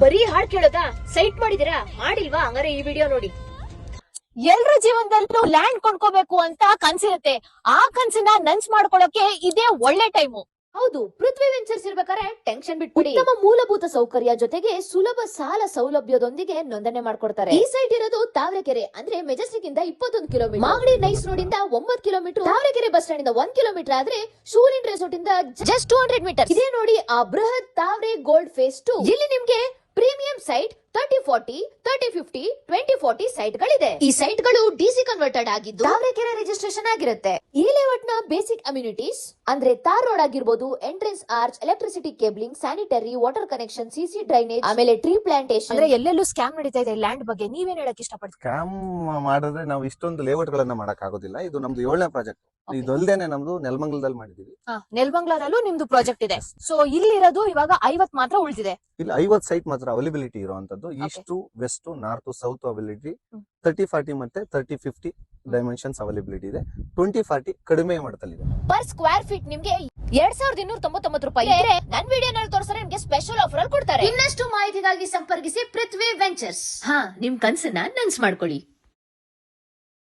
ಬರೀ ಹಾಡ್ ಕೇಳೋದಾ? ಸೈಟ್ ಮಾಡಿದಿರಾ? ಮಾಡಿಲ್ವಾ? ಹಂಗಾರೆ ಈ ವಿಡಿಯೋ ನೋಡಿ. ಎಲ್ರ ಜೀವನದಲ್ಲೂ ಲ್ಯಾಂಡ್ ಕೊಂಡ್ಕೋಬೇಕು ಅಂತ ಕನ್ಸಿರುತ್ತೆ. ಆ ಕನ್ಸನ್ನ ನನ್ಸ್ ಮಾಡ್ಕೊಳ್ಳೋಕೆ ಇದೇ ಒಳ್ಳೆ ಟೈಮು. ಹೌದು, ಪೃಥ್ವಿ ವೆಂಚರ್ಸ್ ಇರ್ಬೇಕಾದ್ರೆ ಟೆನ್ಷನ್ ಬಿಟ್ಬಿಡಿ. ಉತ್ತಮ ಮೂಲಭೂತ ಸೌಕರ್ಯ ಜೊತೆಗೆ ಸುಲಭ ಸಾಲ ಸೌಲಭ್ಯದೊಂದಿಗೆ ನೋಂದಣಿ ಮಾಡ್ಕೊಡ್ತಾರೆ. ಈ ಸೈಟ್ ಇರೋದು ತಾವರೆಕೆರೆ ಅಂದ್ರೆ ಮೆಜೆಸ್ಟಿಕ್ ಇಂದ 21 ಕಿಲೋಮೀಟರ್, ಮಾಗಡಿ ನೈಸ್ ರೋಡ್ ಇಂದ 9 ಕಿಲೋಮೀಟರ್, ತಾವರೆಕೆರೆ ಬಸ್ ಸ್ಟ್ಯಾಂಡ್ ಇಂದ 1 ಕಿಲೋಮೀಟರ್ ಆದ್ರೆ ಶೂರಿನ್ ರೆಸಾರ್ಟ್ ಇಂದ ಜಸ್ಟ್ 200 ಮೀಟರ್. ಇದೇ ನೋಡಿ ಆ ಬೃಹತ್ ತಾವರೆ ಗೋಲ್ಡ್ ಫೇಸ್ 2. ಇಲ್ಲಿ ನಿಮ್ಗೆ ಪ್ರೀಮಿಯಂ ಸೈಟ್ 30-40, 30-50, 20-40 ಸೈಟ್ ಗಳಿದೆ. ಈ ಸೈಟ್ ಗಳು ಡಿಸಿ ಕನ್ವರ್ಟೆಡ್ ಆಗಿದ್ದು ತಾವರೆಕೆರೆ ರಿಜಿಸ್ಟ್ರೇಷನ್ ಆಗಿರುತ್ತೆ. ಈ ಲೇಔಟ್ ನ ಬೇಸಿಕ್ ಅಮ್ಯುನಿಟೀಸ್ ಅಂದ್ರೆ ತಾರ್ ರೋಡ್ ಆಗಿರ್ಬೋದು, entrance arch, electricity cabling, sanitary, water connection, CC drainage, ಆಮೇಲೆ ಟ್ರೀ ಪ್ಲಾಂಟೇಶನ್. ಅಂದ್ರೆ ಎಲ್ಲೆಲ್ಲೂ ಸ್ಕ್ಯಾಮ್ ನಡೀತಾ ಇದೆ ಲ್ಯಾಂಡ್ ಬಗ್ಗೆ. ನೀವೇನ್ ಹೇಳಕ್ ಇಷ್ಟಪಡ್ತೀವಿ? ಸ್ಕ್ಯಾಮ್ ಮಾಡಿದ್ರೆ ನಾವು ಇಷ್ಟೊಂದು ಲೇಔಟ್ ಗಳನ್ನ ಮಾಡಕ್ ಆಗೋದಿಲ್ಲ. ಇದು ನಮ್ದು 7ನೇ ಪ್ರಾಜೆಕ್ಟ್. ಇದಲ್ದೇನೆ ನಮ್ದು ನೆಲಮಂಗಲದಲ್ಲಿ ಮಾಡಿದೀವಿ. ನೆಲಮಂಗಲದಲ್ಲೂ ನಿಮ್ದು ಪ್ರಾಜೆಕ್ಟ್ ಇದೆ. ಸೊ ಇಲ್ಲಿರೋದು ಇವಾಗ 50 ಮಾತ್ರ ಉಳಿದಿದೆ. ಇಲ್ಲಿ 50 ಸೈಟ್ ಮಾತ್ರ ಅವೈಲಬಿಲಿಟಿ ಇರುವಂತದ್ದು. East, west, north, south availability 30-40 ಮತ್ತೆ 30-50 ಡೈಮೆನ್ಷನ್ಸ್ ಅವೈಲಬಿಲಿಟಿ ಇದೆ. 20-40 ಕಡಿಮೆ ಮಟ್ಟದಲ್ಲಿದೆ. ಪರ್ ಸ್ಕ್ವೇರ್ ಫೀಟ್ ನಿಮ್ಗೆ 2299 ರೂಪಾಯಿ. ನನ್ ವಿಡಿಯೋನಲ್ಲಿ ತೋರಿಸಿದ್ರೆ ನಿಮ್ಗೆ ಸ್ಪೆಷಲ್ ಆಫರ್ ಅಲ್ಲಿ ಕೊಡ್ತಾರೆ. ಇನ್ನಷ್ಟು ಮಾಹಿತಿಗಾಗಿ ಸಂಪರ್ಕಿಸಿ ಪೃಥ್ವಿ ವೆಂಚರ್ಸ್. ನಿಮ್ ಕನ್ಸನ್ನ ನನ್ಸ್ ಮಾಡ್ಕೊಳ್ಳಿ.